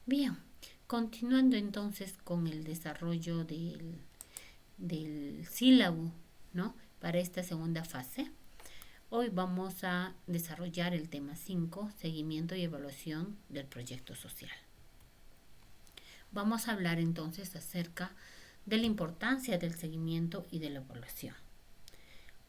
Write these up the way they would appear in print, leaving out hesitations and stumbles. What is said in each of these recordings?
Bien, continuando entonces con el desarrollo del sílabo, ¿no? Para esta segunda fase, hoy vamos a desarrollar el tema 5, seguimiento y evaluación del proyecto social. Vamos a hablar entonces acerca de la importancia del seguimiento y de la evaluación.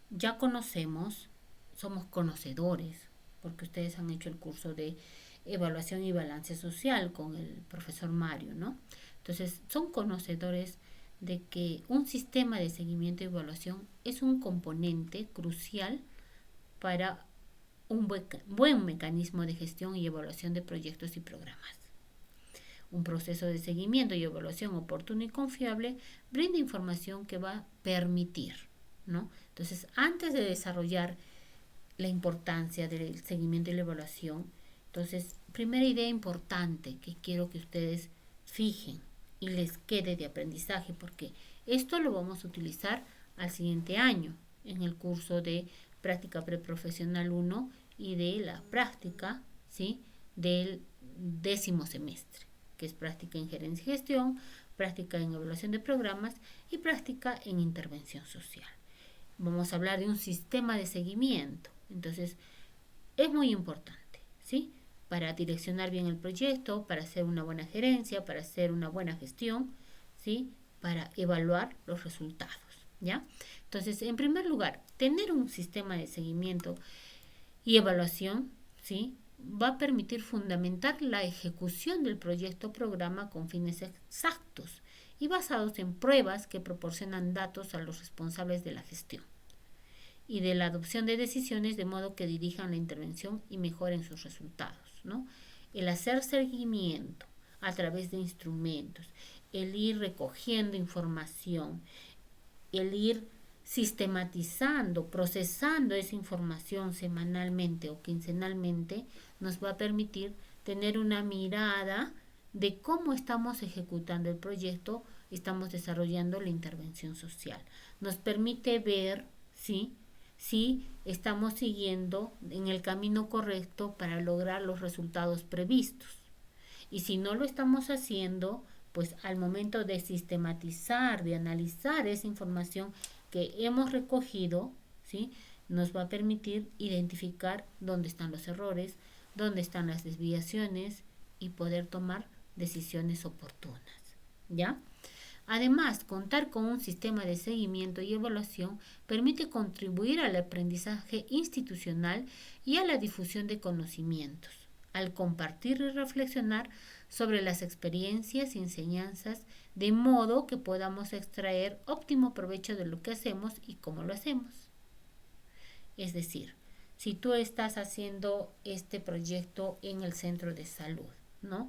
Ya conocemos, somos conocedores, porque ustedes han hecho el curso de evaluación y balance social con el profesor Mario, ¿no? Entonces, son conocedores de que un sistema de seguimiento y evaluación es un componente crucial para un buen mecanismo de gestión y evaluación de proyectos y programas. Un proceso de seguimiento y evaluación oportuno y confiable brinda información que va a permitir, ¿no? Entonces, antes de desarrollar la importancia del seguimiento y la evaluación, entonces, primera idea importante que quiero que ustedes fijen y les quede de aprendizaje, porque esto lo vamos a utilizar al siguiente año en el curso de práctica preprofesional 1 y de la práctica, ¿sí?, del 10º semestre, que es práctica en gerencia y gestión, práctica en evaluación de programas y práctica en intervención social. Vamos a hablar de un sistema de seguimiento. Entonces, es muy importante, ¿sí? Para direccionar bien el proyecto, para hacer una buena gerencia, para hacer una buena gestión, ¿sí? Para evaluar los resultados, ¿ya? Entonces, en primer lugar, tener un sistema de seguimiento y evaluación, ¿sí?, va a permitir fundamentar la ejecución del proyecto o programa con fines exactos y basados en pruebas que proporcionan datos a los responsables de la gestión y de la adopción de decisiones de modo que dirijan la intervención y mejoren sus resultados, ¿no? El hacer seguimiento a través de instrumentos, el ir recogiendo información, el ir sistematizando, procesando esa información semanalmente o quincenalmente, nos va a permitir tener una mirada de cómo estamos ejecutando el proyecto, estamos desarrollando la intervención social. Nos permite ver, ¿sí?, si estamos siguiendo en el camino correcto para lograr los resultados previstos. Y si no lo estamos haciendo, pues al momento de sistematizar, de analizar esa información que hemos recogido, ¿sí?, nos va a permitir identificar dónde están los errores, dónde están las desviaciones y poder tomar decisiones oportunas, ¿ya? Además, contar con un sistema de seguimiento y evaluación permite contribuir al aprendizaje institucional y a la difusión de conocimientos, al compartir y reflexionar sobre las experiencias y enseñanzas, de modo que podamos extraer óptimo provecho de lo que hacemos y cómo lo hacemos. Es decir, si tú estás haciendo este proyecto en el centro de salud, ¿no?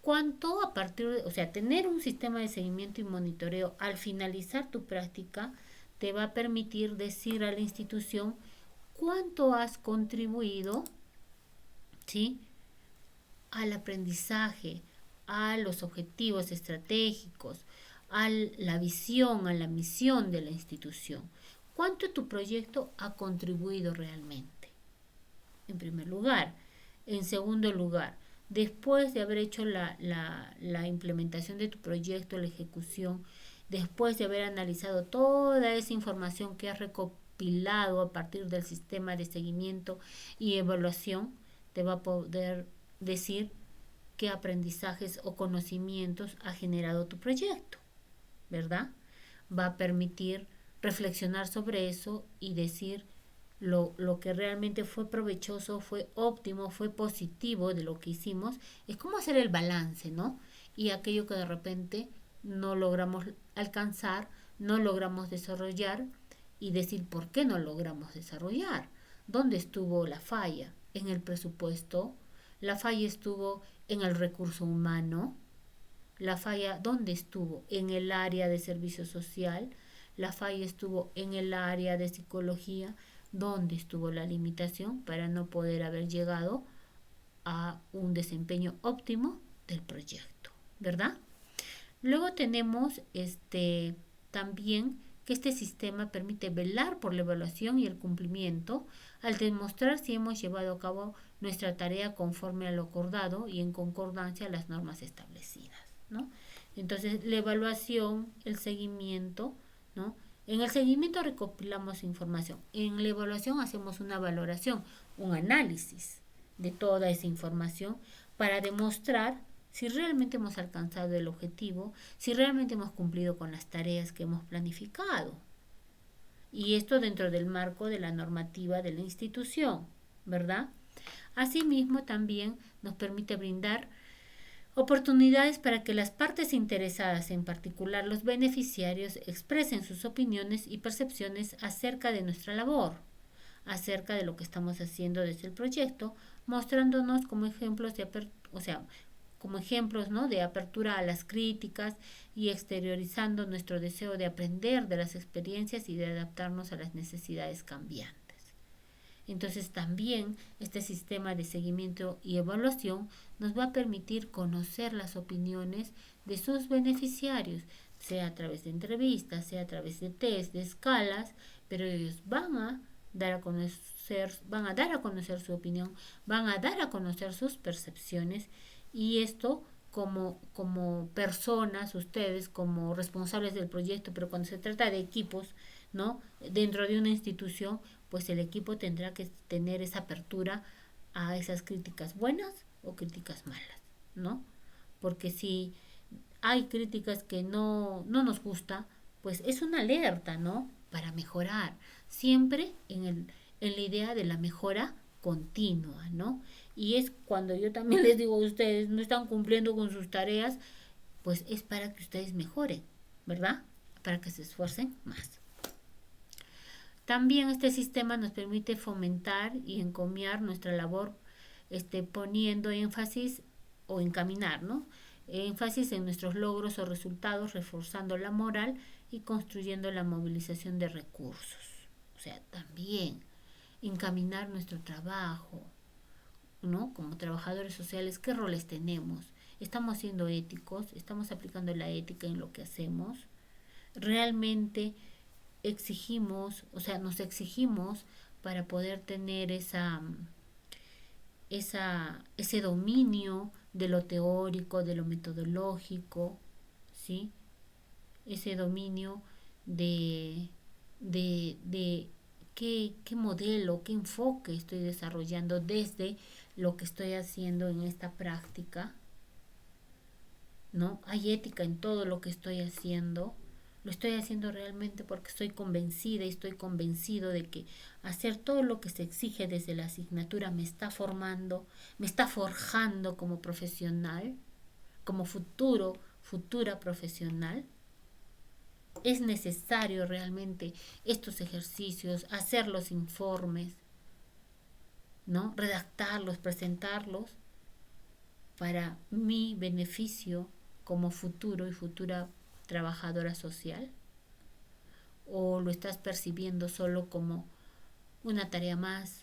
¿Cuánto a partir de, o sea, tener un sistema de seguimiento y monitoreo al finalizar tu práctica te va a permitir decir a la institución cuánto has contribuido, ¿sí?, al aprendizaje, a los objetivos estratégicos, a la visión, a la misión de la institución. ¿Cuánto tu proyecto ha contribuido realmente? En primer lugar. En segundo lugar, después de haber hecho la implementación de tu proyecto, la ejecución, después de haber analizado toda esa información que has recopilado a partir del sistema de seguimiento y evaluación, te va a poder decir qué aprendizajes o conocimientos ha generado tu proyecto, ¿verdad? Va a permitir reflexionar sobre eso y decir lo que realmente fue provechoso, fue óptimo, fue positivo de lo que hicimos. Es como hacer el balance, ¿no? Y aquello que de repente no logramos alcanzar, no logramos desarrollar y decir por qué no logramos desarrollar. ¿Dónde estuvo la falla? En el presupuesto. La falla estuvo en el recurso humano. La falla, ¿dónde estuvo? En el área de servicio social. La falla estuvo en el área de psicología. ¿Dónde estuvo la limitación para no poder haber llegado a un desempeño óptimo del proyecto, ¿verdad? Luego tenemos también que este sistema permite velar por la evaluación y el cumplimiento al demostrar si hemos llevado a cabo nuestra tarea conforme a lo acordado y en concordancia a las normas establecidas, ¿no? Entonces, la evaluación, el seguimiento, ¿no? En el seguimiento recopilamos información, en la evaluación hacemos una valoración, un análisis de toda esa información para demostrar si realmente hemos alcanzado el objetivo, si realmente hemos cumplido con las tareas que hemos planificado. Y esto dentro del marco de la normativa de la institución, ¿verdad? Asimismo, también nos permite brindar oportunidades para que las partes interesadas, en particular los beneficiarios, expresen sus opiniones y percepciones acerca de nuestra labor, acerca de lo que estamos haciendo desde el proyecto, mostrándonos como ejemplos como ejemplos, ¿no?, de apertura a las críticas y exteriorizando nuestro deseo de aprender de las experiencias y de adaptarnos a las necesidades cambiantes. Entonces también este sistema de seguimiento y evaluación nos va a permitir conocer las opiniones de sus beneficiarios, sea a través de entrevistas, sea a través de test, de escalas, pero ellos van a dar a conocer su opinión, van a dar a conocer sus percepciones, y esto como personas, ustedes como responsables del proyecto, pero cuando se trata de equipos, ¿no?, dentro de una institución, pues el equipo tendrá que tener esa apertura a esas críticas buenas o críticas malas, ¿no? Porque si hay críticas que no nos gusta, pues es una alerta, ¿no?, para mejorar, siempre en la idea de la mejora continua, ¿no? Y es cuando yo también les digo a ustedes, no están cumpliendo con sus tareas, pues es para que ustedes mejoren, ¿verdad? Para que se esfuercen más. También este sistema nos permite fomentar y encomiar nuestra labor, poniendo énfasis o encaminar, ¿no?, énfasis en nuestros logros o resultados, reforzando la moral y construyendo la movilización de recursos. O sea, también encaminar nuestro trabajo, ¿no?, como trabajadores sociales, ¿qué roles tenemos? ¿Estamos siendo éticos? ¿Estamos aplicando la ética en lo que hacemos? ¿Realmente nos exigimos para poder tener ese dominio de lo teórico, de lo metodológico, ¿sí? Ese dominio de qué modelo, qué enfoque estoy desarrollando desde lo que estoy haciendo en esta práctica, ¿no? Hay ética en todo lo que estoy haciendo. Lo estoy haciendo realmente porque estoy convencida y estoy convencido de que hacer todo lo que se exige desde la asignatura me está formando, me está forjando como profesional, como futura profesional. Es necesario realmente estos ejercicios, hacer los informes, ¿no?, redactarlos, presentarlos para mi beneficio como futuro y futura trabajadora social, o lo estás percibiendo solo como una tarea más,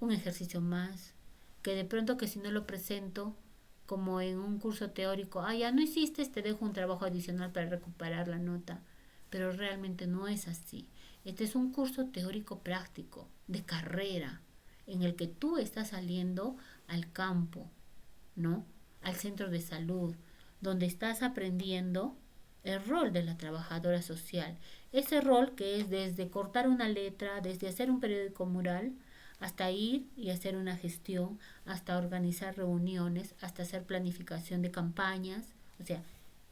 un ejercicio más, que de pronto que si no lo presento como en un curso teórico, ya no hiciste, te dejo un trabajo adicional para recuperar la nota, pero realmente no es así. Este es un curso teórico práctico de carrera en el que tú estás saliendo al campo, ¿no?, al centro de salud, donde estás aprendiendo el rol de la trabajadora social. Ese rol que es desde cortar una letra, desde hacer un periódico mural, hasta ir y hacer una gestión, hasta organizar reuniones, hasta hacer planificación de campañas, o sea,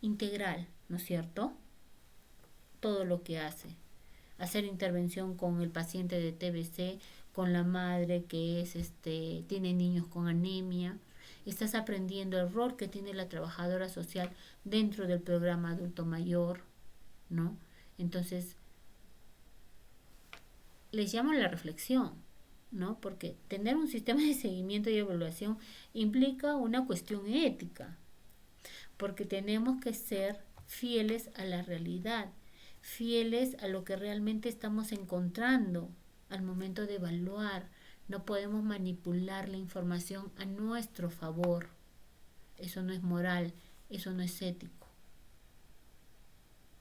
integral, ¿no es cierto? Todo lo que hace. Hacer intervención con el paciente de TBC, con la madre que tiene niños con anemia. Estás aprendiendo el rol que tiene la trabajadora social dentro del programa adulto mayor, ¿no? Entonces, les llamo a la reflexión, ¿no? Porque tener un sistema de seguimiento y evaluación implica una cuestión ética, porque tenemos que ser fieles a la realidad, fieles a lo que realmente estamos encontrando al momento de evaluar. No podemos manipular la información a nuestro favor. Eso no es moral, eso no es ético.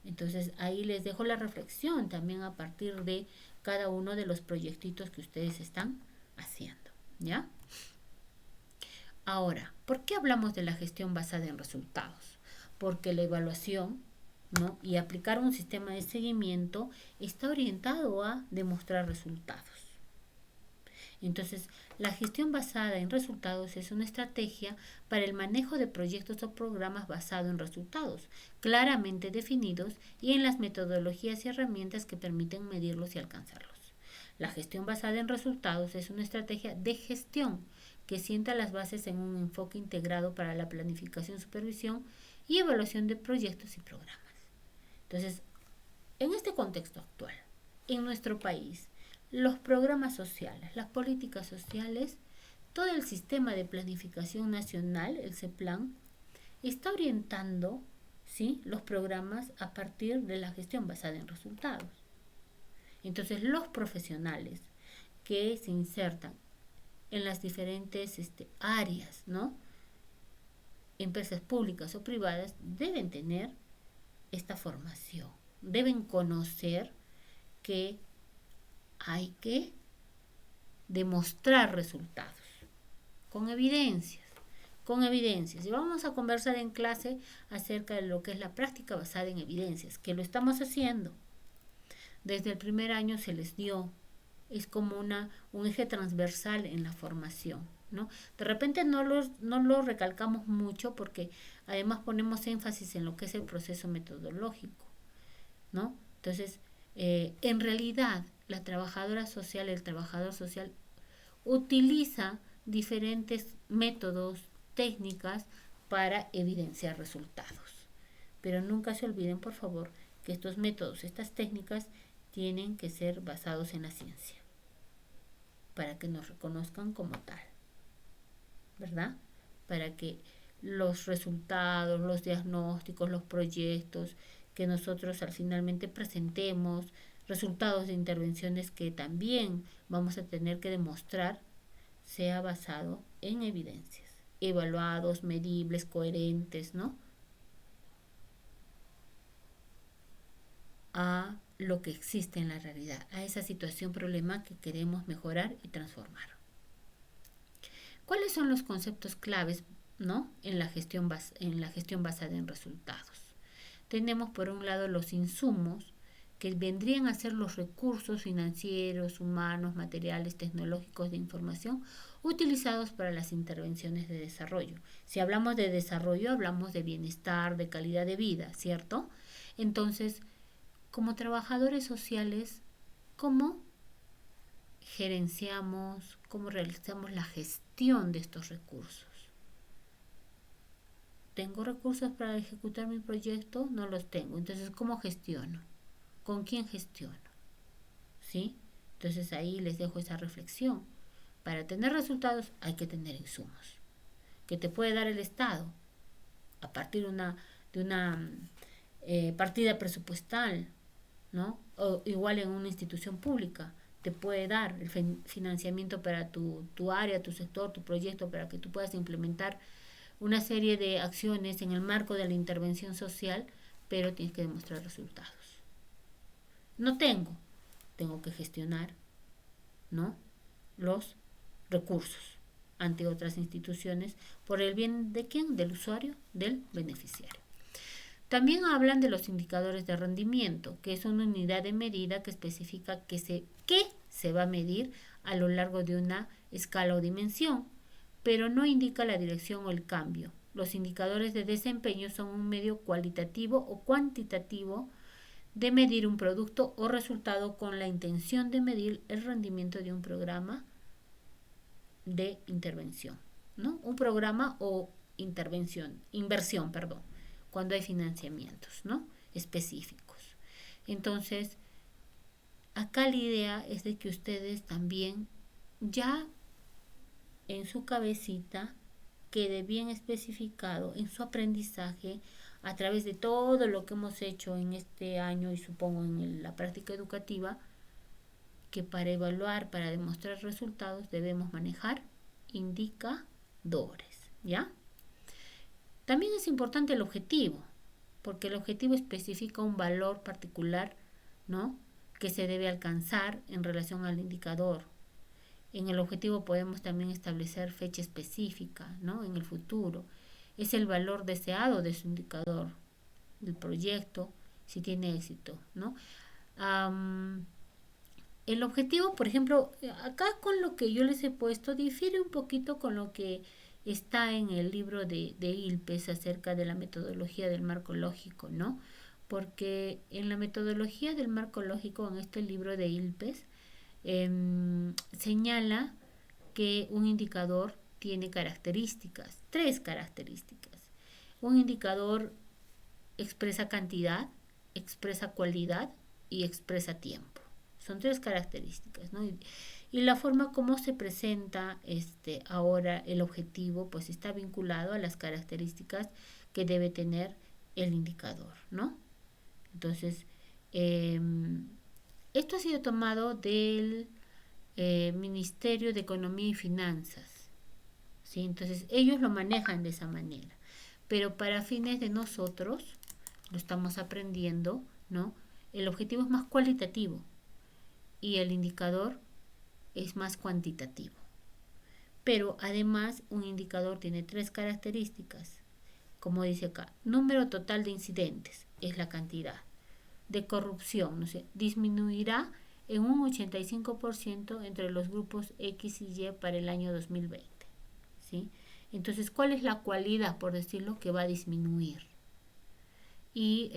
Entonces ahí les dejo la reflexión también a partir de cada uno de los proyectitos que ustedes están haciendo, ¿ya? Ahora, ¿por qué hablamos de la gestión basada en resultados? Porque la evaluación, ¿no?, y aplicar un sistema de seguimiento está orientado a demostrar resultados. Entonces, la gestión basada en resultados es una estrategia para el manejo de proyectos o programas basado en resultados, claramente definidos y en las metodologías y herramientas que permiten medirlos y alcanzarlos. La gestión basada en resultados es una estrategia de gestión que sienta las bases en un enfoque integrado para la planificación, supervisión y evaluación de proyectos y programas. Entonces, en este contexto actual, en nuestro país, los programas sociales, las políticas sociales, todo el sistema de planificación nacional, el CEPLAN, está orientando, ¿sí?, los programas a partir de la gestión basada en resultados. Entonces, los profesionales que se insertan en las diferentes áreas, ¿no?, empresas públicas o privadas, deben tener esta formación, deben conocer que hay que demostrar resultados con evidencias, con evidencias. Y vamos a conversar en clase acerca de lo que es la práctica basada en evidencias, que lo estamos haciendo. Desde el primer año se les dio, es como un eje transversal en la formación, ¿no? De repente no lo recalcamos mucho porque además ponemos énfasis en lo que es el proceso metodológico, ¿no? Entonces, en realidad, la trabajadora social, el trabajador social, utiliza diferentes métodos, técnicas para evidenciar resultados. Pero nunca se olviden, por favor, que estos métodos, estas técnicas, tienen que ser basados en la ciencia para que nos reconozcan como tal, ¿verdad? Para que los resultados, los diagnósticos, los proyectos que nosotros al finalmente presentemos, resultados de intervenciones que también vamos a tener que demostrar, sea basado en evidencias, evaluados, medibles, coherentes, ¿no?, a lo que existe en la realidad, a esa situación problema que queremos mejorar y transformar. ¿Cuáles son los conceptos claves, ¿no?, en la gestión basada en resultados? Tenemos por un lado los insumos, que vendrían a ser los recursos financieros, humanos, materiales, tecnológicos de información utilizados para las intervenciones de desarrollo. Si hablamos de desarrollo, hablamos de bienestar, de calidad de vida, ¿cierto? Entonces, como trabajadores sociales, ¿cómo gerenciamos, cómo realizamos la gestión de estos recursos? ¿Tengo recursos para ejecutar mi proyecto? No los tengo. Entonces, ¿cómo gestiono? ¿Con quién gestiono? ¿Sí? Entonces ahí les dejo esa reflexión. Para tener resultados hay que tener insumos que te puede dar el Estado a partir de una partida presupuestal, ¿no? O igual en una institución pública te puede dar el financiamiento para tu área, tu sector, tu proyecto, para que tú puedas implementar una serie de acciones en el marco de la intervención social, pero tienes que demostrar resultados. No tengo que gestionar, ¿no?, los recursos ante otras instituciones por el bien de quién, del usuario, del beneficiario. También hablan de los indicadores de rendimiento, que es una unidad de medida que especifica qué se va a medir a lo largo de una escala o dimensión, pero no indica la dirección o el cambio. Los indicadores de desempeño son un medio cualitativo o cuantitativo de medir un producto o resultado con la intención de medir el rendimiento de un programa de intervención, ¿no? Un programa o inversión, cuando hay financiamientos, ¿no?, específicos. Entonces, acá la idea es de que ustedes también ya en su cabecita quede bien especificado en su aprendizaje a través de todo lo que hemos hecho en este año y supongo en la práctica educativa, que para evaluar, para demostrar resultados debemos manejar indicadores, ¿ya? También es importante el objetivo, porque el objetivo especifica un valor particular, ¿no?, que se debe alcanzar en relación al indicador. En el objetivo podemos también establecer fecha específica, ¿no?, en el futuro. Es el valor deseado de su indicador, del proyecto, si tiene éxito, ¿no? El objetivo, por ejemplo, acá con lo que yo les he puesto, difiere un poquito con lo que está en el libro de Ilpes acerca de la metodología del marco lógico, ¿no? Porque en la metodología del marco lógico, en este libro de Ilpes, señala que un indicador tiene características, tres características. Un indicador expresa cantidad, expresa cualidad y expresa tiempo. Son tres características, ¿no? Y la forma como se presenta ahora el objetivo, pues está vinculado a las características que debe tener el indicador, ¿no? Entonces, esto ha sido tomado del Ministerio de Economía y Finanzas, ¿sí? Entonces, ellos lo manejan de esa manera. Pero para fines de nosotros, lo estamos aprendiendo, ¿no? El objetivo es más cualitativo y el indicador es más cuantitativo. Pero además un indicador tiene tres características, como dice acá: número total de incidentes, es la cantidad; de corrupción, no sé, disminuirá en un 85% entre los grupos X y Y para el año 2020, ¿sí? Entonces, ¿cuál es la cualidad, por decirlo, que va a disminuir? Y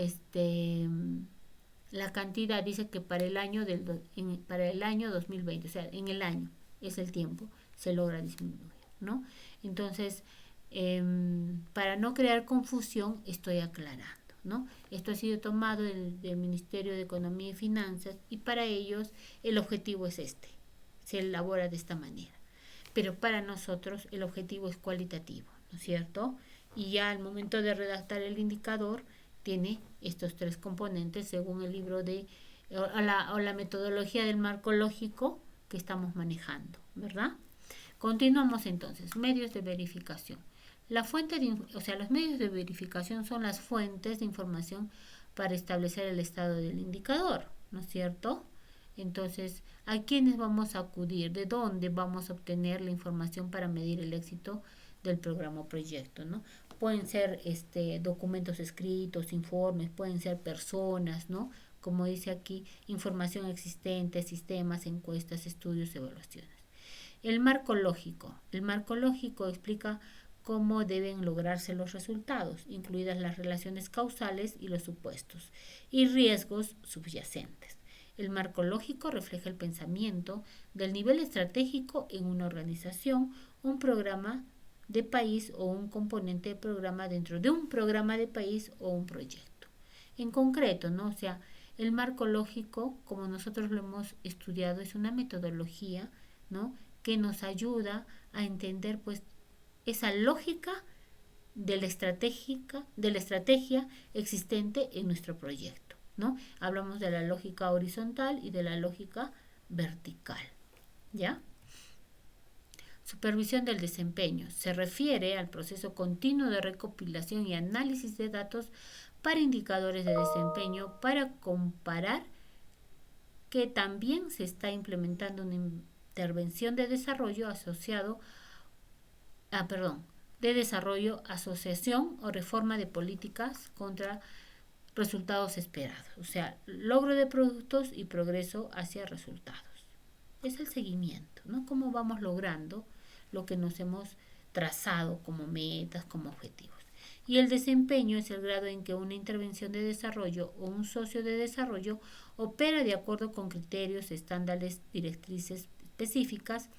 la cantidad dice que para el año para el año 2020, o sea, en el año es el tiempo, se logra disminuir, ¿no? Entonces, para no crear confusión, estoy aclarando, ¿no? Esto ha sido tomado del Ministerio de Economía y Finanzas y para ellos el objetivo es se elabora de esta manera. Pero para nosotros el objetivo es cualitativo, ¿no es cierto? Y ya al momento de redactar el indicador tiene estos tres componentes según el libro o la metodología del marco lógico que estamos manejando, ¿verdad? Continuamos entonces, medios de verificación. Los medios de verificación son las fuentes de información para establecer el estado del indicador, ¿no es cierto? Entonces, ¿a quiénes vamos a acudir? ¿De dónde vamos a obtener la información para medir el éxito del programa o proyecto, ¿no? Pueden ser documentos escritos, informes, pueden ser personas, ¿no? Como dice aquí, información existente, sistemas, encuestas, estudios, evaluaciones. El marco lógico. El marco lógico explica cómo deben lograrse los resultados, incluidas las relaciones causales y los supuestos, y riesgos subyacentes. El marco lógico refleja el pensamiento del nivel estratégico en una organización, un programa de país o un componente de programa dentro de un programa de país o un proyecto. En concreto, ¿no? O sea, el marco lógico, como nosotros lo hemos estudiado, es una metodología, ¿no?, que nos ayuda a entender pues esa lógica de la estrategia existente en nuestro proyecto, ¿no? Hablamos de la lógica horizontal y de la lógica vertical, ¿ya? Supervisión del desempeño. Se refiere al proceso continuo de recopilación y análisis de datos para indicadores de desempeño para comparar que también se está implementando una intervención de desarrollo asociación o reforma de políticas contra resultados esperados, o sea, logro de productos y progreso hacia resultados. Es el seguimiento, ¿no? Cómo vamos logrando lo que nos hemos trazado como metas, como objetivos. Y el desempeño es el grado en que una intervención de desarrollo o un socio de desarrollo opera de acuerdo con criterios, estándares, directrices específicas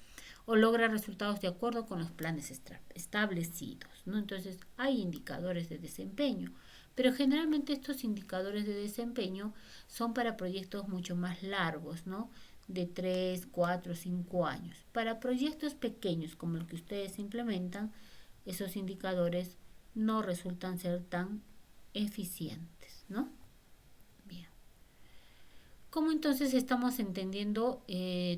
o logra resultados de acuerdo con los planes establecidos, ¿no? Entonces hay indicadores de desempeño, pero generalmente estos indicadores de desempeño son para proyectos mucho más largos, ¿no?, de 3, 4, 5 años. Para proyectos pequeños como el que ustedes implementan, esos indicadores no resultan ser tan eficientes, ¿no? Bien. ¿Cómo entonces estamos entendiendo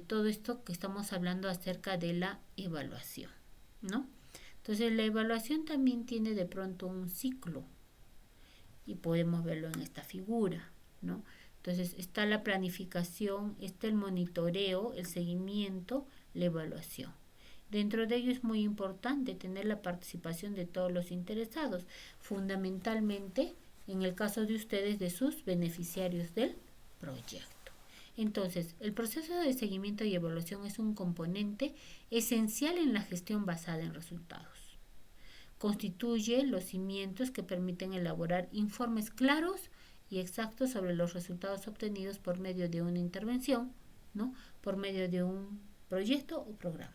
todo esto que estamos hablando acerca de la evaluación, ¿no? Entonces la evaluación también tiene de pronto un ciclo. y podemos verlo en esta figura, ¿no? Entonces está la planificación, está el monitoreo, el seguimiento, la evaluación. Dentro de ello es muy importante tener la participación de todos los interesados, fundamentalmente en el caso de ustedes, de sus beneficiarios del proyecto. Entonces, el proceso de seguimiento y evaluación es un componente esencial en la gestión basada en resultados. Constituye los cimientos que permiten elaborar informes claros y exactos sobre los resultados obtenidos por medio de una intervención, ¿no? Por medio de un proyecto o programa.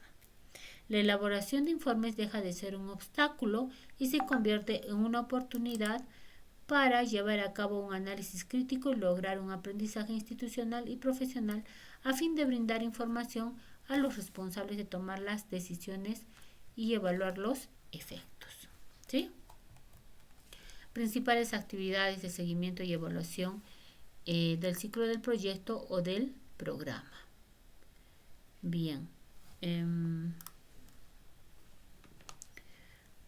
La elaboración de informes deja de ser un obstáculo y se convierte en una oportunidad para llevar a cabo un análisis crítico y lograr un aprendizaje institucional y profesional a fin de brindar información a los responsables de tomar las decisiones y evaluar los efectos. ¿Sí? Principales actividades de seguimiento y evaluación del ciclo del proyecto o del programa. Bien.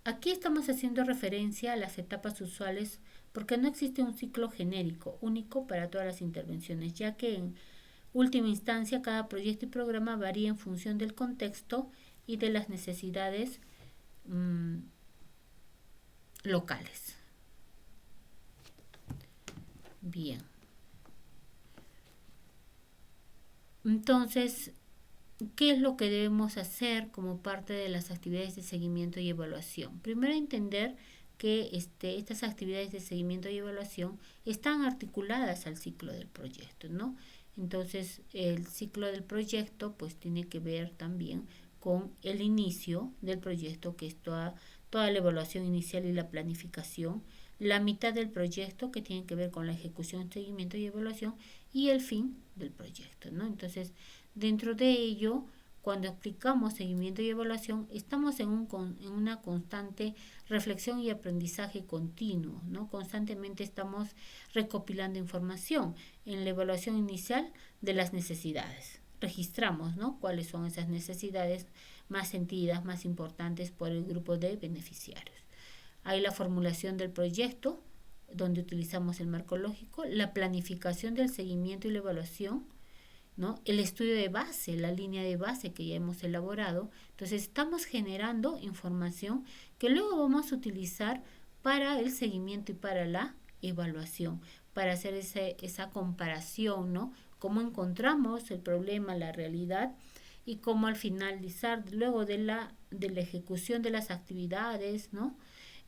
Aquí estamos haciendo referencia a las etapas usuales porque no existe un ciclo genérico único para todas las intervenciones, ya que en última instancia cada proyecto y programa varía en función del contexto y de las necesidades locales. Bien. Entonces, ¿qué es lo que debemos hacer como parte de las actividades de seguimiento y evaluación? Primero, entender que estas actividades de seguimiento y evaluación están articuladas al ciclo del proyecto, ¿no? Entonces, el ciclo del proyecto pues tiene que ver también con el inicio del proyecto, que es toda la evaluación inicial y la planificación, la mitad del proyecto, que tiene que ver con la ejecución, seguimiento y evaluación, y el fin del proyecto, ¿no? Entonces, dentro de ello, cuando aplicamos seguimiento y evaluación, estamos en una constante reflexión y aprendizaje continuo, ¿no? Constantemente estamos recopilando información en la evaluación inicial de las necesidades. Registramos, ¿no? Cuáles son esas necesidades más sentidas, más importantes por el grupo de beneficiarios. Hay la formulación del proyecto, donde utilizamos el marco lógico, la planificación del seguimiento y la evaluación, ¿no? El estudio de base, la línea de base que ya hemos elaborado. Entonces estamos generando información que luego vamos a utilizar para el seguimiento y para la evaluación, para hacer esa comparación, ¿no? Cómo encontramos el problema, la realidad, y cómo al finalizar, luego de la ejecución de las actividades, ¿no?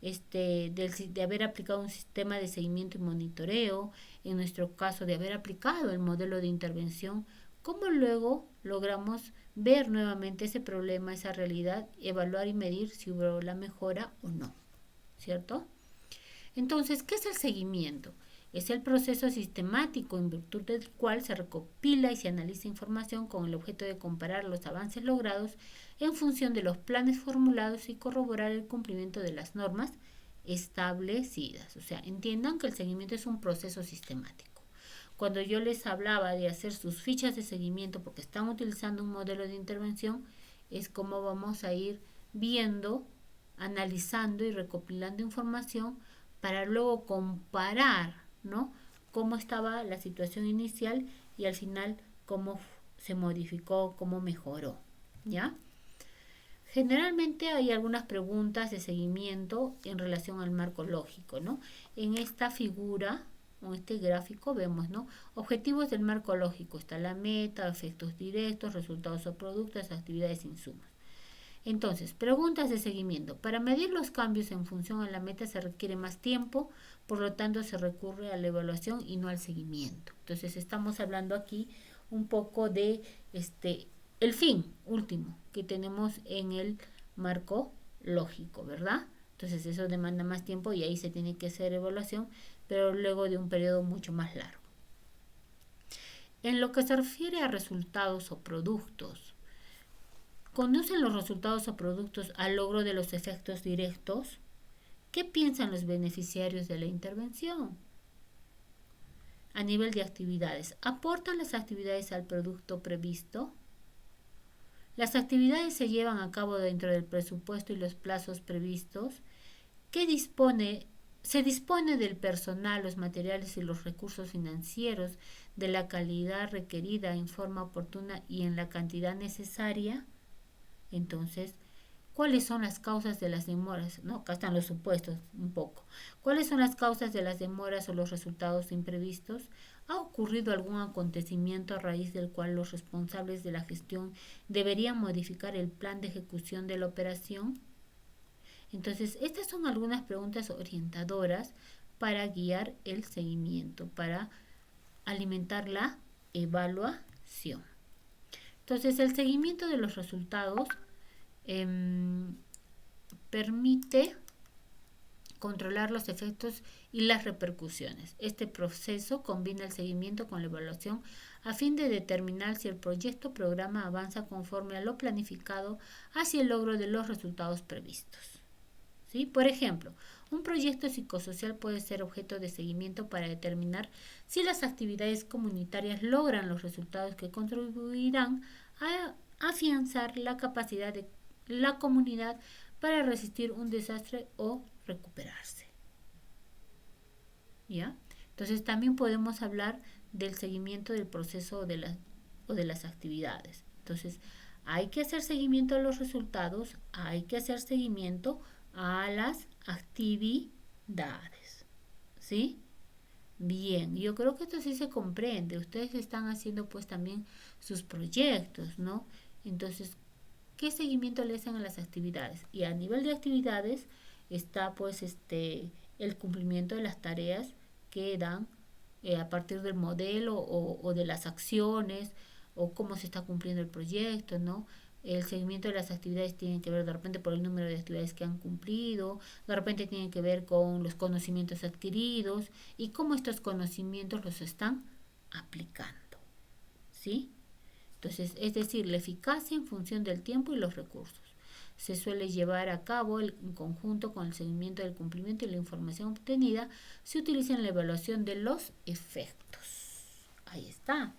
De haber aplicado un sistema de seguimiento y monitoreo, en nuestro caso de haber aplicado el modelo de intervención, cómo luego logramos ver nuevamente ese problema, esa realidad, evaluar y medir si hubo la mejora o no, ¿cierto? Entonces, ¿qué es el seguimiento? Es el proceso sistemático en virtud del cual se recopila y se analiza información con el objeto de comparar los avances logrados en función de los planes formulados y corroborar el cumplimiento de las normas establecidas. O sea, entiendan que el seguimiento es un proceso sistemático. Cuando yo les hablaba de hacer sus fichas de seguimiento porque están utilizando un modelo de intervención, es como vamos a ir viendo, analizando y recopilando información para luego comparar, ¿no? Cómo estaba la situación inicial y al final cómo se modificó, cómo mejoró, ¿ya? Generalmente hay algunas preguntas de seguimiento en relación al marco lógico, ¿no? En esta figura, en este gráfico vemos, ¿no? Objetivos del marco lógico. Está la meta, efectos directos, resultados o productos, actividades, insumos. Entonces, preguntas de seguimiento. Para medir los cambios en función a la meta se requiere más tiempo, por lo tanto se recurre a la evaluación y no al seguimiento. Entonces, estamos hablando aquí un poco de el fin último que tenemos en el marco lógico, ¿verdad? Entonces, eso demanda más tiempo y ahí se tiene que hacer evaluación, pero luego de un periodo mucho más largo. En lo que se refiere a resultados o productos, ¿conducen los resultados o productos al logro de los efectos directos? ¿Qué piensan los beneficiarios de la intervención? A nivel de actividades, ¿aportan las actividades al producto previsto? ¿Las actividades se llevan a cabo dentro del presupuesto y los plazos previstos? ¿Qué dispone Se dispone del personal, los materiales y los recursos financieros de la calidad requerida en forma oportuna y en la cantidad necesaria. Entonces, ¿cuáles son las causas de las demoras? ¿No? Acá están los supuestos un poco. ¿Cuáles son las causas de las demoras o los resultados imprevistos? ¿Ha ocurrido algún acontecimiento a raíz del cual los responsables de la gestión deberían modificar el plan de ejecución de la operación? Entonces, estas son algunas preguntas orientadoras para guiar el seguimiento, para alimentar la evaluación. Entonces, el seguimiento de los resultados permite controlar los efectos y las repercusiones. Este proceso combina el seguimiento con la evaluación a fin de determinar si el proyecto o programa avanza conforme a lo planificado hacia el logro de los resultados previstos. ¿Sí? Por ejemplo, un proyecto psicosocial puede ser objeto de seguimiento para determinar si las actividades comunitarias logran los resultados que contribuirán a afianzar la capacidad de la comunidad para resistir un desastre o recuperarse. ¿Ya? Entonces también podemos hablar del seguimiento del proceso o de las actividades. Entonces hay que hacer seguimiento a los resultados, hay que hacer seguimiento a las actividades. ¿Sí? Bien, yo creo que esto sí se comprende. Ustedes están haciendo pues también sus proyectos, ¿no? Entonces, ¿qué seguimiento le hacen a las actividades? Y a nivel de actividades está pues el cumplimiento de las tareas que dan a partir del modelo o de las acciones o cómo se está cumpliendo el proyecto, ¿no? El seguimiento de las actividades tiene que ver de repente por el número de actividades que han cumplido, de repente tiene que ver con los conocimientos adquiridos y cómo estos conocimientos los están aplicando, ¿sí? Entonces, es decir, la eficacia en función del tiempo y los recursos. Se suele llevar a cabo en conjunto con el seguimiento del cumplimiento y la información obtenida, se utiliza en la evaluación de los efectos. Ahí está.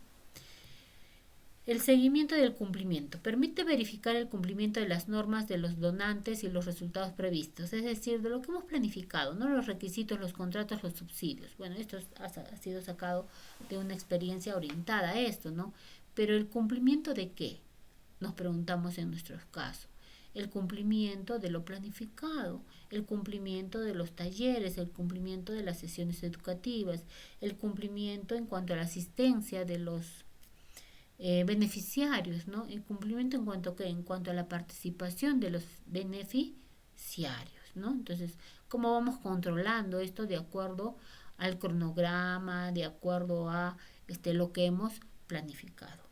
El seguimiento del cumplimiento permite verificar el cumplimiento de las normas de los donantes y los resultados previstos, es decir, de lo que hemos planificado, no los requisitos, los contratos, los subsidios. Bueno, esto ha sido sacado de una experiencia orientada a esto, ¿no? Pero el cumplimiento de qué, nos preguntamos en nuestro caso. El cumplimiento de lo planificado, el cumplimiento de los talleres, el cumplimiento de las sesiones educativas, el cumplimiento en cuanto a la asistencia de los beneficiarios, ¿no? El cumplimiento en cuanto a qué, en cuanto a la participación de los beneficiarios, ¿no? Entonces, ¿cómo vamos controlando esto de acuerdo al cronograma, de acuerdo a lo que hemos planificado?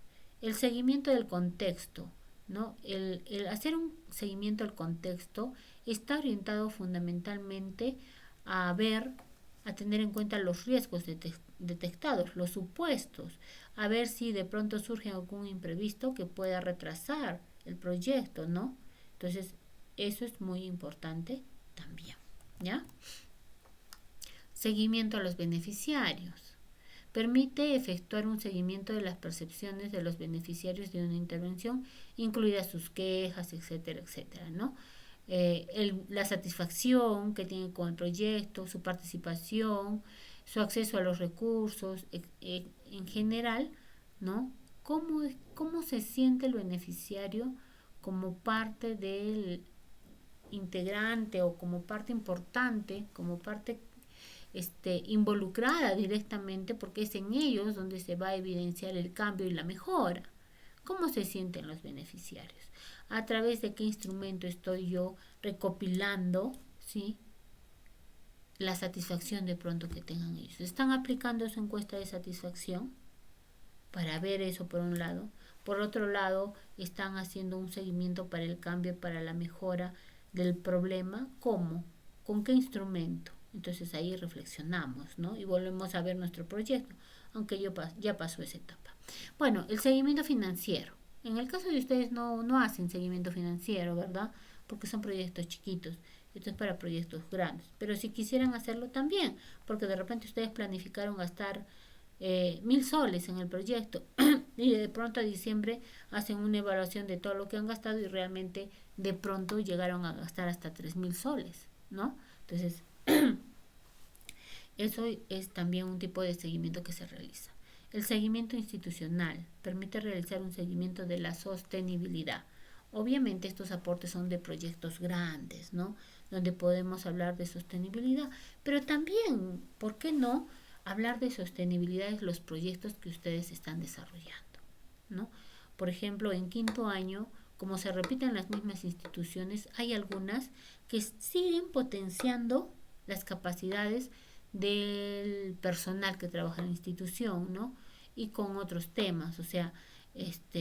El seguimiento del contexto, ¿no? El hacer un seguimiento al contexto está orientado fundamentalmente a ver, a tener en cuenta los riesgos detectados, los supuestos, a ver si de pronto surge algún imprevisto que pueda retrasar el proyecto, ¿no? Entonces, eso es muy importante también, ¿ya? Seguimiento a los beneficiarios. Permite efectuar un seguimiento de las percepciones de los beneficiarios de una intervención, incluidas sus quejas, etcétera, etcétera, ¿no? La satisfacción que tienen con el proyecto, su participación, su acceso a los recursos, en general, ¿no? ¿Cómo se siente el beneficiario como parte del integrante o como parte importante, como parte involucrada directamente, porque es en ellos donde se va a evidenciar el cambio y la mejora? ¿Cómo se sienten los beneficiarios? ¿A través de qué instrumento estoy yo recopilando, ¿sí?, la satisfacción de pronto que tengan ellos? ¿Están aplicando su encuesta de satisfacción? Para ver eso por un lado. Por otro lado, están haciendo un seguimiento para el cambio, para la mejora del problema. ¿Cómo? ¿Con qué instrumento? Entonces ahí reflexionamos, ¿no? Y volvemos a ver nuestro proyecto, aunque ya pasó esa etapa. Bueno, el seguimiento financiero. En el caso de ustedes no hacen seguimiento financiero, ¿verdad? Porque son proyectos chiquitos. Esto es para proyectos grandes. Pero si quisieran hacerlo también, porque de repente ustedes planificaron gastar 1.000 soles en el proyecto y de pronto a diciembre hacen una evaluación de todo lo que han gastado y realmente de pronto llegaron a gastar hasta 3.000 soles, ¿no? Entonces, Eso es también un tipo de seguimiento que se realiza. El seguimiento institucional permite realizar un seguimiento de la sostenibilidad. Obviamente estos aportes son de proyectos grandes, ¿no? Donde podemos hablar de sostenibilidad, pero también, ¿por qué no hablar de sostenibilidad en los proyectos que ustedes están desarrollando, ¿no? Por ejemplo, en quinto año, como se repiten las mismas instituciones, hay algunas que siguen potenciando las capacidades del personal que trabaja en la institución, ¿no? Y con otros temas, o sea,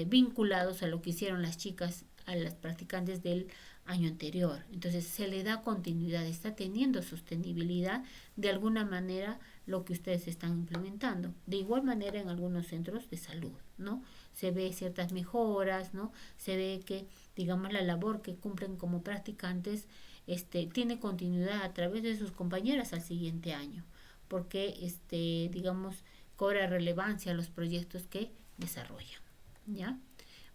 vinculados a lo que hicieron las chicas, a las practicantes del año anterior. Entonces se le da continuidad, está teniendo sostenibilidad de alguna manera lo que ustedes están implementando. De igual manera en algunos centros de salud, ¿no? Se ve ciertas mejoras, ¿no? Se ve que, digamos, la labor que cumplen como practicantes tiene continuidad a través de sus compañeras al siguiente año, porque, digamos, cobra relevancia a los proyectos que desarrollan, ¿ya?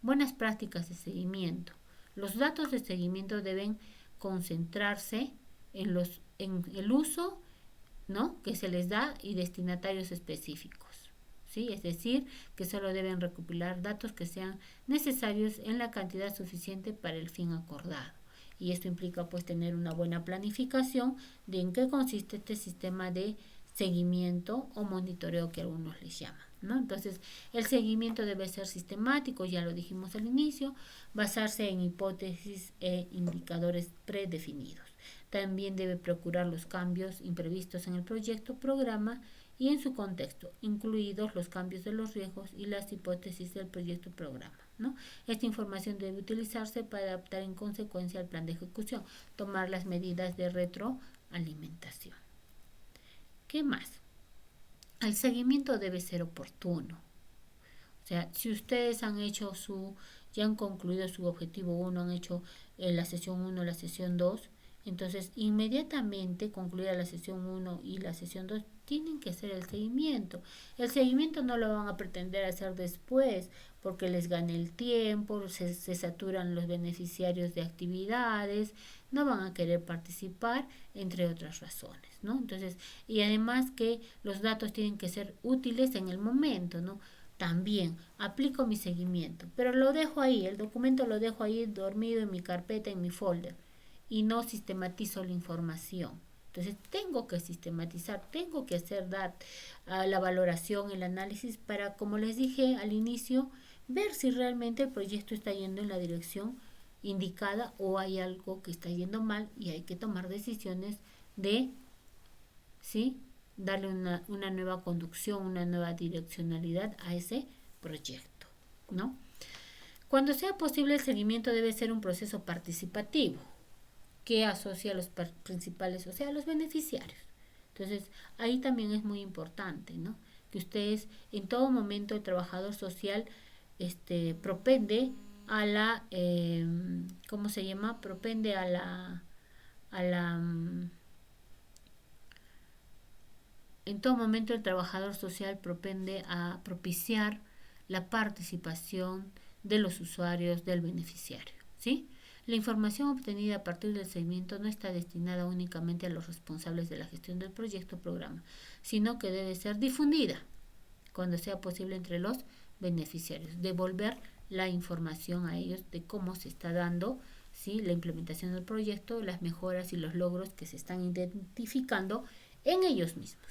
Buenas prácticas de seguimiento. Los datos de seguimiento deben concentrarse en el uso, ¿no?, que se les da y destinatarios específicos, ¿sí? Es decir, que solo deben recopilar datos que sean necesarios en la cantidad suficiente para el fin acordado. Y esto implica pues tener una buena planificación de en qué consiste este sistema de seguimiento o monitoreo que algunos les llaman, ¿no? Entonces, el seguimiento debe ser sistemático, ya lo dijimos al inicio, basarse en hipótesis e indicadores predefinidos. También debe procurar los cambios imprevistos en el proyecto, programa y en su contexto, incluidos los cambios de los riesgos y las hipótesis del proyecto programa, ¿no? Esta información debe utilizarse para adaptar en consecuencia al plan de ejecución, tomar las medidas de retroalimentación. ¿Qué más? El seguimiento debe ser oportuno. O sea, si ustedes ya han concluido su objetivo 1, han hecho la sesión 1, la sesión 2, entonces inmediatamente concluida la sesión 1 y la sesión 2, tienen que hacer el seguimiento. El seguimiento no lo van a pretender hacer después porque les gane el tiempo, se saturan los beneficiarios de actividades, no van a querer participar, entre otras razones, ¿no? Entonces, y además que los datos tienen que ser útiles en el momento, ¿no? También aplico mi seguimiento, pero lo dejo ahí, el documento lo dejo ahí dormido en mi carpeta, en mi folder, y no sistematizo la información. Entonces tengo que sistematizar, tengo que hacer la valoración, el análisis para, como les dije al inicio, ver si realmente el proyecto está yendo en la dirección indicada o hay algo que está yendo mal y hay que tomar decisiones de, ¿sí?, darle una nueva conducción, una nueva direccionalidad a ese proyecto, ¿no? Cuando sea posible, el seguimiento debe ser un proceso participativo que asocia a los principales, o sea, a los beneficiarios. Entonces, ahí también es muy importante, ¿no?, que ustedes en todo momento, el trabajador social propende a la, ¿cómo se llama? Propende a la en todo momento el trabajador social propende a propiciar la participación de los usuarios, del beneficiario, ¿sí? La información obtenida a partir del seguimiento no está destinada únicamente a los responsables de la gestión del proyecto o programa, sino que debe ser difundida cuando sea posible entre los beneficiarios, devolver la información a ellos de cómo se está dando, ¿sí?, la implementación del proyecto, las mejoras y los logros que se están identificando en ellos mismos.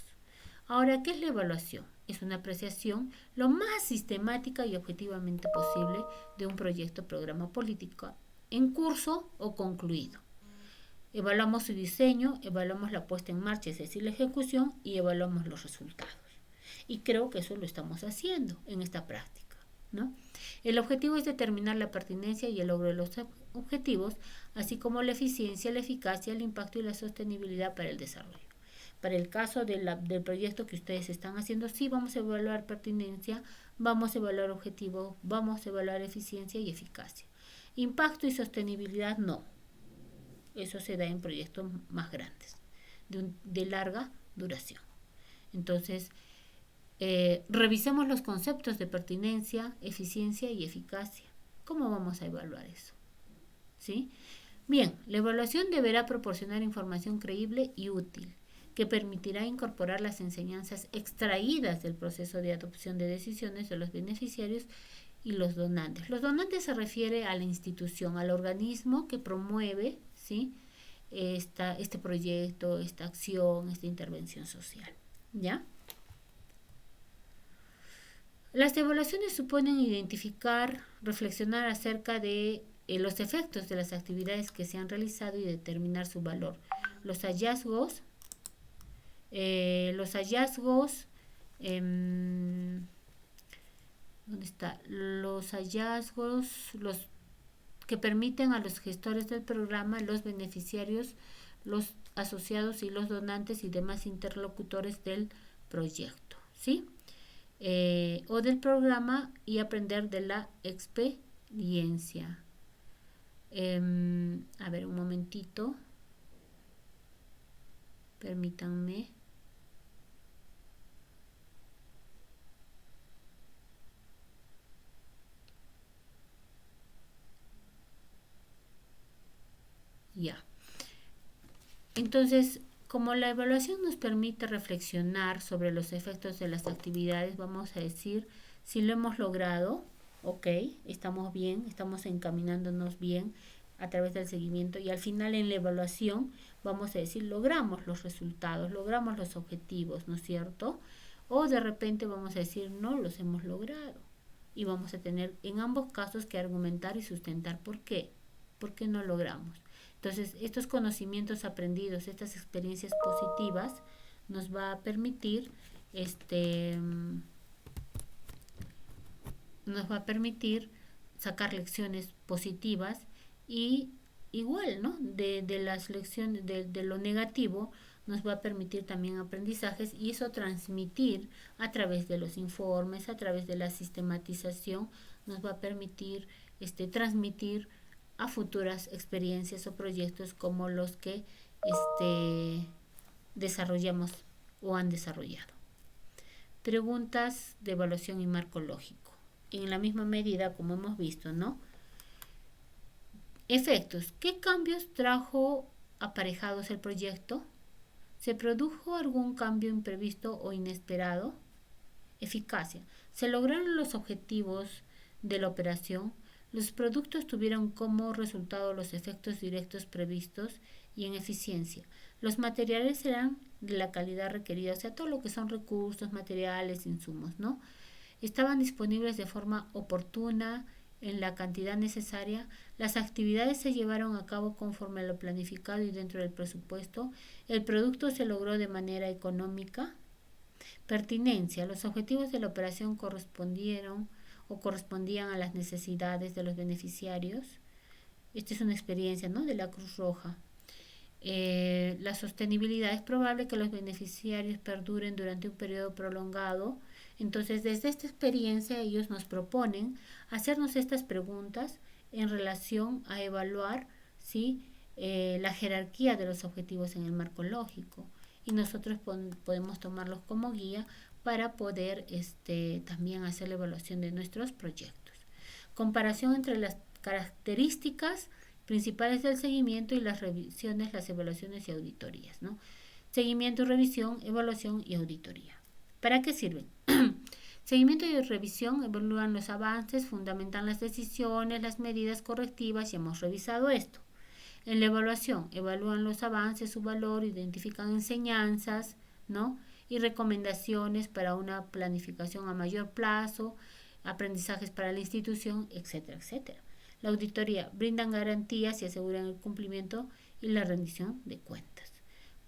Ahora, ¿qué es la evaluación? Es una apreciación lo más sistemática y objetivamente posible de un proyecto o programa político en curso o concluido. Evaluamos su diseño, evaluamos la puesta en marcha, es decir, la ejecución, y evaluamos los resultados. Y creo que eso lo estamos haciendo en esta práctica, ¿no? El objetivo es determinar la pertinencia y el logro de los objetivos, así como la eficiencia, la eficacia, el impacto y la sostenibilidad para el desarrollo. Para el caso del proyecto que ustedes están haciendo, sí vamos a evaluar pertinencia, vamos a evaluar objetivo, vamos a evaluar eficiencia y eficacia. Impacto y sostenibilidad no. Eso se da en proyectos más grandes, de larga duración. Entonces, revisemos los conceptos de pertinencia, eficiencia y eficacia. ¿Cómo vamos a evaluar eso? ¿Sí? Bien, la evaluación deberá proporcionar información creíble y útil. que permitirá incorporar las enseñanzas extraídas del proceso de adopción de decisiones de los beneficiarios y los donantes. Los donantes se refiere a la institución, al organismo que promueve, ¿sí?, este proyecto, esta acción, esta intervención social. ¿Ya? Las evaluaciones suponen identificar, reflexionar acerca de los efectos de las actividades que se han realizado y determinar su valor. Los hallazgos, ¿dónde está? Los hallazgos, los que permiten a los gestores del programa, los beneficiarios, los asociados y los donantes y demás interlocutores del proyecto, ¿sí? O del programa y aprender de la experiencia. A ver, un momentito. Permítanme. Ya. Entonces, como la evaluación nos permite reflexionar sobre los efectos de las actividades, vamos a decir si lo hemos logrado, ok, estamos bien, estamos encaminándonos bien a través del seguimiento, y al final en la evaluación vamos a decir logramos los resultados, logramos los objetivos, ¿no es cierto? O de repente vamos a decir no los hemos logrado, y vamos a tener en ambos casos que argumentar y sustentar por qué no logramos. Entonces, estos conocimientos aprendidos, estas experiencias positivas, nos va a permitir, sacar lecciones positivas, y igual, ¿no? De las lecciones, de lo negativo, nos va a permitir también aprendizajes, y eso transmitir a través de los informes, a través de la sistematización, nos va a permitir transmitir a futuras experiencias o proyectos como los que desarrollamos o han desarrollado. Preguntas de evaluación y marco lógico. En la misma medida, como hemos visto, ¿no? Efectos. ¿Qué cambios trajo aparejados el proyecto? ¿Se produjo algún cambio imprevisto o inesperado? Eficacia. ¿Se lograron los objetivos de la operación? Los productos tuvieron como resultado los efectos directos previstos. Y en eficiencia. Los materiales eran de la calidad requerida, o sea, todo lo que son recursos, materiales, insumos, ¿no? Estaban disponibles de forma oportuna, en la cantidad necesaria. Las actividades se llevaron a cabo conforme a lo planificado y dentro del presupuesto. El producto se logró de manera económica. Pertinencia. Los objetivos de la operación correspondían a las necesidades de los beneficiarios. Esta es una experiencia, ¿no?, de la Cruz Roja. La sostenibilidad. Es probable que los beneficiarios perduren durante un periodo prolongado. Entonces, desde esta experiencia, ellos nos proponen hacernos estas preguntas en relación a evaluar, ¿sí?, la jerarquía de los objetivos en el marco lógico. Y nosotros podemos tomarlos como guía para poder también hacer la evaluación de nuestros proyectos. Comparación entre las características principales del seguimiento y las revisiones, las evaluaciones y auditorías, ¿no? Seguimiento, revisión, evaluación y auditoría. ¿Para qué sirven? Seguimiento y revisión evalúan los avances, fundamentan las decisiones, las medidas correctivas, y hemos revisado esto. En la evaluación, evalúan los avances, su valor, identifican enseñanzas, ¿no?, y recomendaciones para una planificación a mayor plazo, aprendizajes para la institución, etcétera, etcétera. La auditoría brindan garantías y aseguran el cumplimiento y la rendición de cuentas.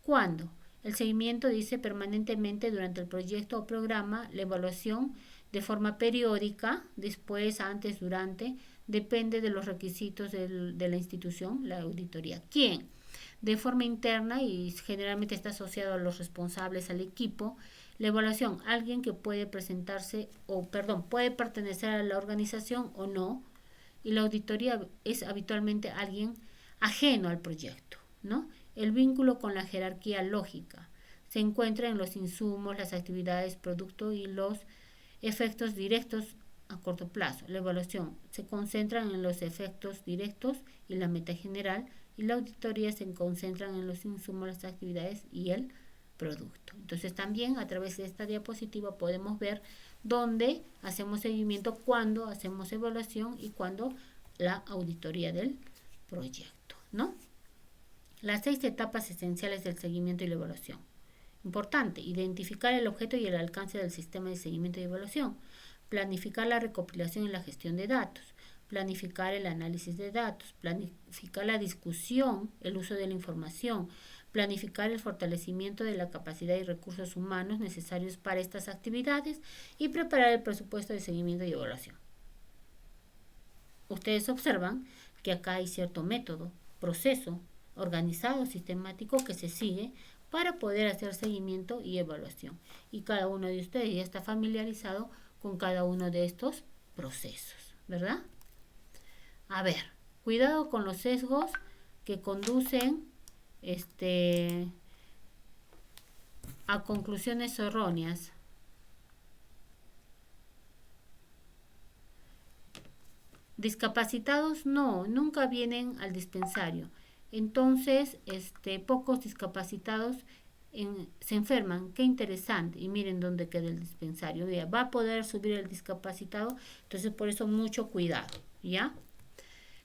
¿Cuándo? El seguimiento dice permanentemente durante el proyecto o programa, la evaluación de forma periódica, después, antes, durante, depende de los requisitos de la institución, la auditoría. ¿Quién? De forma interna, y generalmente está asociado a los responsables, al equipo. La evaluación, alguien que puede puede pertenecer a la organización o no. Y la auditoría es habitualmente alguien ajeno al proyecto, ¿no? El vínculo con la jerarquía lógica se encuentra en los insumos, las actividades, producto y los efectos directos a corto plazo. La evaluación se concentra en los efectos directos y la meta general, y la auditoría se concentra en los insumos, las actividades y el producto. Entonces también a través de esta diapositiva podemos ver dónde hacemos seguimiento, cuándo hacemos evaluación y cuándo la auditoría del proyecto, ¿no? Las 6 etapas esenciales del seguimiento y la evaluación. Importante, identificar el objeto y el alcance del sistema de seguimiento y evaluación, planificar la recopilación y la gestión de datos, planificar el análisis de datos, planificar la discusión, el uso de la información, planificar el fortalecimiento de la capacidad y recursos humanos necesarios para estas actividades y preparar el presupuesto de seguimiento y evaluación. Ustedes observan que acá hay cierto método, proceso organizado, sistemático que se sigue para poder hacer seguimiento y evaluación. Y cada uno de ustedes ya está familiarizado con cada uno de estos procesos, ¿verdad? A ver, cuidado con los sesgos que conducen a conclusiones erróneas. Discapacitados no, nunca vienen al dispensario. Entonces, pocos discapacitados se enferman. Qué interesante. Y miren dónde queda el dispensario. Ya, va a poder subir el discapacitado. Entonces, por eso mucho cuidado, ¿ya?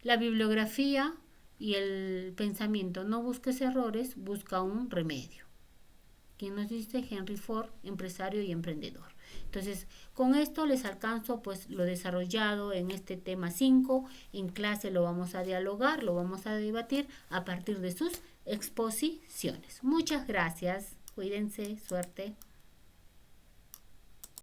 La bibliografía y el pensamiento. No busques errores, busca un remedio. ¿Quién nos dice? Henry Ford, empresario y emprendedor. Entonces, con esto les alcanzo pues lo desarrollado en este tema 5. En clase lo vamos a dialogar, lo vamos a debatir a partir de sus exposiciones. Muchas gracias. Cuídense. Suerte.